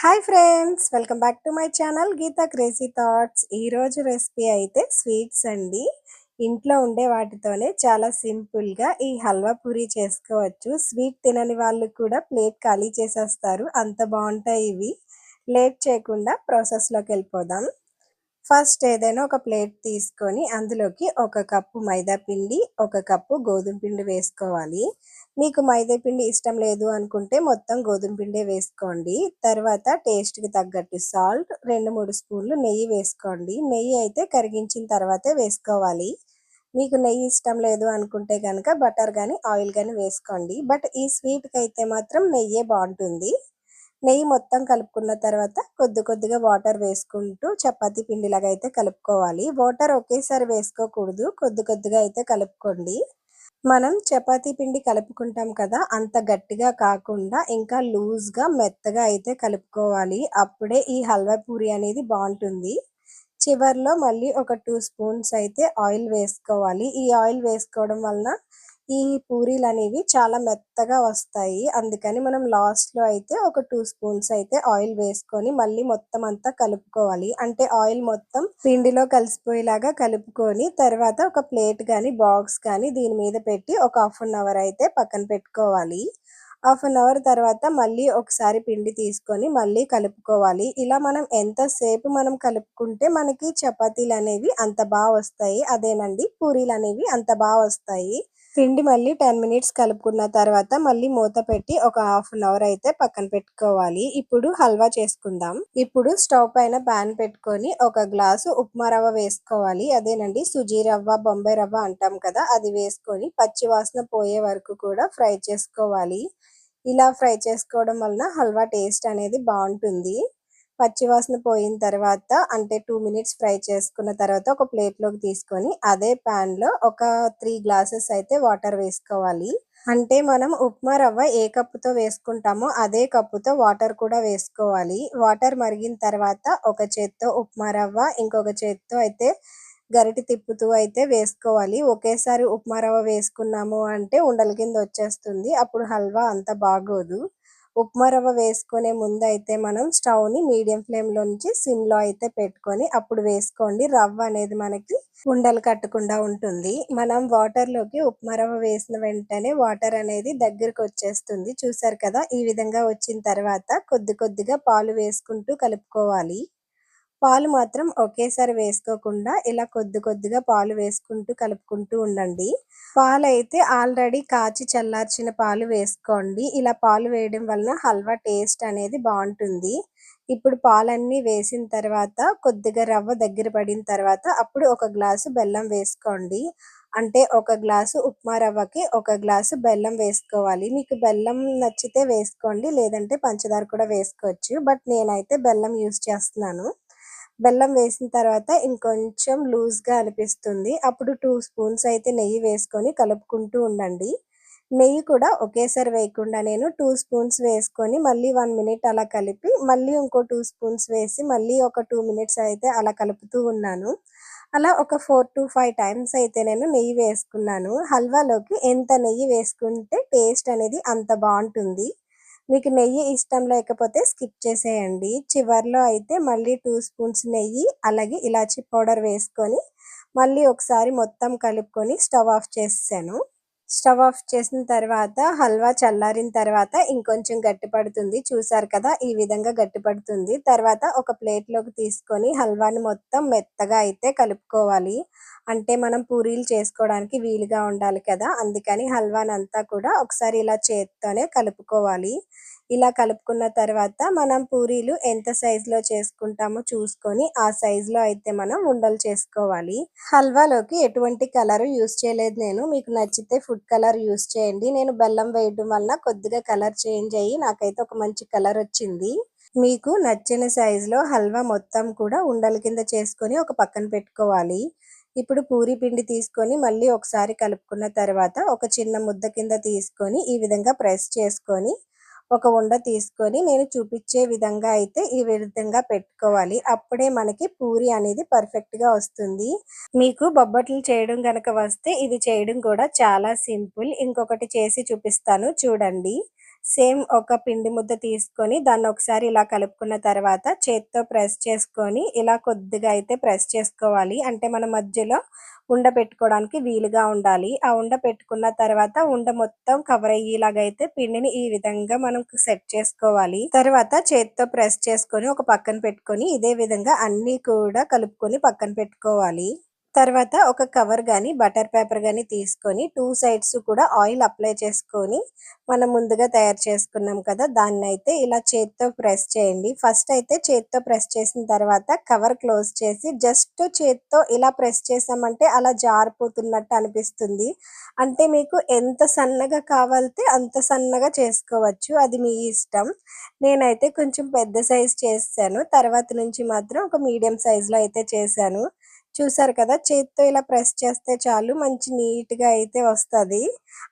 Hi friends, welcome back to my channel Geetha crazy thoughts. ఈరోజు recipe అయితే sweets అండి. ఇంట్లో ఉండే వాటితోనే చాలా సింపుల్గా ఈ హల్వా పూరి చేసుకోవచ్చు. స్వీట్ తినని వాళ్ళు కూడా ప్లేట్ ఖాళీ చేసేస్తారు, అంత బాగుంటాయి ఇవి. లేట్ చేయకుండా ప్రాసెస్లోకి వెళ్ళిపోదాం. ఫస్ట్ ఏదైనా ఒక ప్లేట్ తీసుకొని అందులోకి ఒక కప్పు మైదా పిండి, ఒక కప్పు గోధుమ పిండి వేసుకోవాలి. మీకు మైదా పిండి ఇష్టం లేదు అనుకుంటే మొత్తం గోధుమ పిండే వేసుకోండి. తర్వాత టేస్ట్కి తగ్గట్టు సాల్ట్, 2-3 స్పూన్లు నెయ్యి వేసుకోండి. నెయ్యి అయితే కరిగించిన తర్వాతే వేసుకోవాలి. మీకు నెయ్యి ఇష్టం లేదు అనుకుంటే కనుక బటర్ కానీ ఆయిల్ కానీ వేసుకోండి. బట్ ఈ స్వీట్కి అయితే మాత్రం నెయ్యే బాగుంటుంది. నెయ్యి మొత్తం కలుపుకున్న తర్వాత కొద్ది కొద్దిగా వాటర్ వేసుకుంటూ చపాతీ పిండిలాగా అయితే కలుపుకోవాలి. వాటర్ ఒకేసారి వేసుకోకూడదు, కొద్ది కొద్దిగా అయితే కలుపుకోండి. మనం చపాతీ పిండి కలుపుకుంటాం కదా, అంత గట్టిగా కాకుండా ఇంకా లూజ్గా మెత్తగా అయితే కలుపుకోవాలి. అప్పుడే ఈ హల్వా పూరి అనేది బాగుంటుంది. చివర్లో మళ్ళీ ఒక 2 స్పూన్స్ అయితే ఆయిల్ వేసుకోవాలి. ఈ ఆయిల్ వేసుకోవడం వలన ఈ పూరీలు అనేవి చాలా మెత్తగా వస్తాయి. అందుకని మనం లాస్ట్లో అయితే ఒక 2 స్పూన్స్ అయితే ఆయిల్ వేసుకొని మళ్ళీ మొత్తం అంతా కలుపుకోవాలి. అంటే ఆయిల్ మొత్తం పిండిలో కలిసిపోయేలాగా కలుపుకొని తర్వాత ఒక ప్లేట్ కానీ బాక్స్ కానీ దీని మీద పెట్టి ఒక హాఫ్ అన్ అవర్ అయితే పక్కన పెట్టుకోవాలి. హాఫ్ అన్ అవర్ తర్వాత మళ్ళీ ఒకసారి పిండి తీసుకొని మళ్ళీ కలుపుకోవాలి. ఇలా మనం ఎంతసేపు మనం కలుపుకుంటే మనకి చపాతీలు అనేవి అంత బాగా వస్తాయి. అదేనండి, పూరీలు అనేవి అంత బాగా వస్తాయి. పిండి మళ్ళీ 10 మినిట్స్ కలుపుకున్న తర్వాత మళ్ళీ మూత పెట్టి ఒక హాఫ్ అన్ అవర్ అయితే పక్కన పెట్టుకోవాలి. ఇప్పుడు హల్వా చేసుకుందాం. ఇప్పుడు స్టవ్ పైన ప్యాన్ పెట్టుకొని ఒక గ్లాసు ఉప్మా రవ్వ వేసుకోవాలి. అదేనండి, సుజీ రవ్వ, బొంబాయి రవ్వ అంటాం కదా, అది వేసుకొని పచ్చి వాసన పోయే వరకు కూడా ఫ్రై చేసుకోవాలి. ఇలా ఫ్రై చేసుకోవడం వలన హల్వా టేస్ట్ అనేది బాగుంటుంది. పచ్చివాసన పోయిన తర్వాత అంటే 2 మినిట్స్ ఫ్రై చేసుకున్న తర్వాత ఒక ప్లేట్లోకి తీసుకొని అదే ప్యాన్లో ఒక 3 గ్లాసెస్ అయితే వాటర్ వేసుకోవాలి. అంటే మనం ఉప్మా రవ్వ ఏ కప్పుతో వేసుకుంటామో అదే కప్పుతో వాటర్ కూడా వేసుకోవాలి. వాటర్ మరిగిన తర్వాత ఒక చేత్తో ఉప్మా రవ్వ, ఇంకొక చేత్తో అయితే గరిటె తిప్పుతూ అయితే వేసుకోవాలి. ఒకేసారి ఉప్మా రవ్వ వేసుకున్నాము అంటే ఉండల కింద వచ్చేస్తుంది, అప్పుడు హల్వా అంత బాగోదు. ఉప్మా రవ్వ వేసుకునే ముందు అయితే మనం స్టవ్ని మీడియం ఫ్లేమ్లో నుంచి సిమ్లో అయితే పెట్టుకొని అప్పుడు వేసుకోండి. రవ్వ అనేది మనకి ఉండలు కట్టకుండా ఉంటుంది. మనం వాటర్లోకి ఉప్మా రవ్వ వేసిన వెంటనే వాటర్ అనేది దగ్గరికి వచ్చేస్తుంది. చూసారు కదా, ఈ విధంగా వచ్చిన తర్వాత కొద్ది కొద్దిగా పాలు వేసుకుంటూ కలుపుకోవాలి. పాలు మాత్రం ఒకేసారి వేసుకోకుండా ఇలా కొద్ది కొద్దిగా పాలు వేసుకుంటూ కలుపుకుంటూ ఉండండి. పాలు అయితే ఆల్రెడీ కాచి చల్లార్చిన పాలు వేసుకోండి. ఇలా పాలు వేయడం వలన హల్వా టేస్ట్ అనేది బాగుంటుంది. ఇప్పుడు పాలన్నీ వేసిన తర్వాత కొద్దిగా రవ్వ దగ్గర పడిన తర్వాత అప్పుడు ఒక గ్లాసు బెల్లం వేసుకోండి. అంటే ఒక గ్లాసు ఉప్మా రవ్వకి ఒక గ్లాసు బెల్లం వేసుకోవాలి. మీకు బెల్లం నచ్చితే వేసుకోండి, లేదంటే పంచదార కూడా వేసుకోవచ్చు. బట్ నేనైతే బెల్లం యూజ్ చేస్తున్నాను. బెల్లం వేసిన తర్వాత ఇంకొంచెం లూజ్గా అనిపిస్తుంది. అప్పుడు 2 స్పూన్స్ అయితే నెయ్యి వేసుకొని కలుపుకుంటూ ఉండండి. నెయ్యి కూడా ఒకేసారి వేయకుండా నేను 2 స్పూన్స్ వేసుకొని మళ్ళీ 1 మినిట్ అలా కలిపి మళ్ళీ ఇంకో 2 స్పూన్స్ వేసి మళ్ళీ ఒక 2 మినిట్స్ అయితే అలా కలుపుతూ ఉన్నాను. అలా ఒక 4-5 టైమ్స్ అయితే నేను నెయ్యి వేసుకున్నాను. హల్వాలోకి ఎంత నెయ్యి వేసుకుంటే టేస్ట్ అనేది అంత బాగుంటుంది. మీకు నెయ్యి ఇష్టం లేకపోతే స్కిప్ చేసేయండి. చివర్లో అయితే మళ్ళీ 2 స్పూన్స్ నెయ్యి అలాగే ఇలాచీ పౌడర్ వేసుకొని మళ్ళీ ఒకసారి మొత్తం కలుపుకొని స్టవ్ ఆఫ్ చేసేసాను. స్టవ్ ఆఫ్ చేసిన తర్వాత హల్వా చల్లారిన తర్వాత ఇంకొంచెం గట్టిపడుతుంది. చూసారు కదా, ఈ విధంగా గట్టిపడుతుంది. తర్వాత ఒక ప్లేట్లోకి తీసుకొని హల్వాని మొత్తం మెత్తగా అయితే కలుపుకోవాలి. అంటే మనం పూరీలు చేసుకోవడానికి వీలుగా ఉండాలి కదా, అందుకని హల్వానంతా కూడా ఒకసారి ఇలా చేత్తోనే కలుపుకోవాలి. ఇలా కలుపుకున్న తర్వాత మనం పూరీలు ఎంత సైజులో చేసుకుంటామో చూసుకొని ఆ సైజులో అయితే మనం ఉండలు చేసుకోవాలి. హల్వాలోకి ఎటువంటి కలర్ యూస్ చేయలేదు నేను. మీకు నచ్చితే ఫుడ్ కలర్ యూస్ చేయండి. నేను బెల్లం వేయడం వల్ల కొద్దిగా కలర్ చేంజ్ అయ్యి నాకైతే ఒక మంచి కలర్ వచ్చింది. మీకు నచ్చిన సైజులో హల్వా మొత్తం కూడా ఉండల కింద చేసుకొని ఒక పక్కన పెట్టుకోవాలి. ఇప్పుడు పూరీ పిండి తీసుకొని మళ్ళీ ఒకసారి కలుపుకున్న తర్వాత ఒక చిన్న ముద్ద కింద తీసుకొని ఈ విధంగా ప్రెస్ చేసుకొని ఒక ఉండ తీసుకొని నేను చూపించే విధంగా అయితే ఈ విధంగా పెట్టుకోవాలి. అప్పుడే మనకి పూరి అనేది పర్ఫెక్ట్గా వస్తుంది. మీకు బొబ్బట్లు చేయడం కనుక వస్తే ఇది చేయడం కూడా చాలా సింపుల్. ఇంకొకటి చేసి చూపిస్తాను చూడండి. సేమ్ ఒక పిండి ముద్ద తీసుకొని దాన్ని ఒకసారి ఇలా కలుపుకున్న తర్వాత చేత్తో ప్రెస్ చేసుకొని ఇలా కొద్దిగా అయితే ప్రెస్ చేసుకోవాలి. అంటే మన మధ్యలో ఉండ పెట్టుకోవడానికి వీలుగా ఉండాలి. ఆ ఉండ పెట్టుకున్న తర్వాత ఉండ మొత్తం కవర్ అయ్యేలాగా అయితే పిండిని ఈ విధంగా మనం సెట్ చేసుకోవాలి. తర్వాత చేత్తో ప్రెస్ చేసుకొని ఒక పక్కన పెట్టుకొని ఇదే విధంగా అన్నీ కూడా కలుపుకొని పక్కన పెట్టుకోవాలి. తర్వాత ఒక కవర్ గాని, బటర్ పేపర్ గాని తీసుకొని 2 సైడ్స్ కూడా ఆయిల్ అప్లై చేసుకొని, మనం ముందుగా తయారు చేసుకున్నాం కదా! దాన్నయితే ఇలా చేత్తో ప్రెస్ చేయండి. ఫస్ట్ అయితే చేత్తో ప్రెస్ చేసిన తర్వాత కవర్ క్లోజ్ చేసి జస్ట్ చేత్తో ఇలా ప్రెస్ చేశామంటే అలా జారిపోతున్నట్టు అనిపిస్తుంది. అంటే మీకు ఎంత సన్నగా కావాలితే అంత సన్నగా చేసుకోవచ్చు. అది మీ ఇష్టం. నేనైతే కొంచెం పెద్ద సైజ్ చేసేసాను. తర్వాత నుంచి మాత్రం ఒక మీడియం సైజ్‌లో అయితే చేశాను. చూసారు కదా! చేత్తో ఇలా ప్రెస్ చేస్తే చాలు మంచి నీట్‌గా అయితే వస్తది.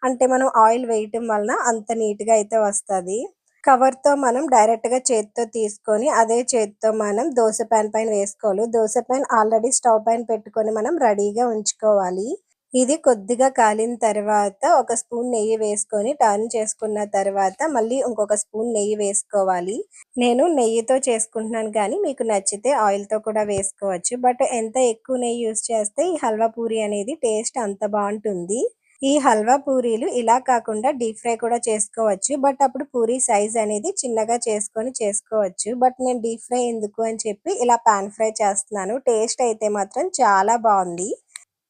అంటే మనం ఆయిల్ వేయటం వలన అంత నీట్‌గా అయితే వస్తది. కవర్‌తో మనం డైరెక్ట్‌గా చేత్తో తీసుకొని అదే చేత్తో మనం దోస పాన్ పైన వేసుకోవాలి. దోస పాన్ ఆల్రెడీ స్టవ్ పైన పెట్టుకొని మనం రెడీగా ఉంచుకోవాలి. ఇది కొద్దిగా కాలిన తర్వాత ఒక స్పూన్ నెయ్యి వేసుకొని టర్న్ చేసుకున్న తర్వాత మళ్ళీ ఇంకొక స్పూన్ నెయ్యి వేసుకోవాలి. నేను నెయ్యితో చేసుకుంటున్నాను కానీ మీకు నచ్చితే ఆయిల్‌తో కూడా వేసుకోవచ్చు. బట్ ఎంత ఎక్కువ నెయ్యి యూజ్ చేస్తే ఈ హల్వా పూరి అనేది టేస్ట్ అంత బావుంటుంది. ఈ హల్వా పూరీలు ఇలా కాకుండా డీప్ ఫ్రై కూడా చేసుకోవచ్చు. బట్ అప్పుడు పూరి సైజ్ అనేది చిన్నగా చేసుకొని చేసుకోవచ్చు. బట్ నేను డీప్ ఫ్రై ఎందుకు అని చెప్పి ఇలా పాన్ ఫ్రై చేస్తున్నాను. టేస్ట్ అయితే మాత్రం చాలా బావుంది.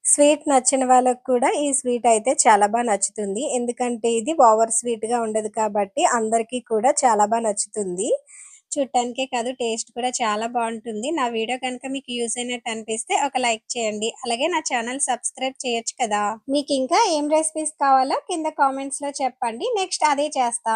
స్వీట్ నచ్చని వాళ్ళకి కూడా ఈ స్వీట్ అయితే చాలా నచ్చుతుంది. ఎందుకంటే ఇది ఓవర్ స్వీట్‌గా ఉండదు కాబట్టి అందరికీ కూడా చాలా నచ్చుతుంది. చూడటానికే కాదు టేస్ట్ కూడా చాలా బావుంటుంది. నా వీడియో గనుక మీకు యూజ్ అయినట్టు అనిపిస్తే ఒక లైక్ చేయండి. అలాగే నా ఛానల్ సబ్స్క్రైబ్ చేయొచ్చు కదా! మీకు ఇంకా ఏం రెసిపీస్ కావాలో కింద కామెంట్స్‌లో చెప్పండి. నెక్స్ట్ అదే చేస్తా.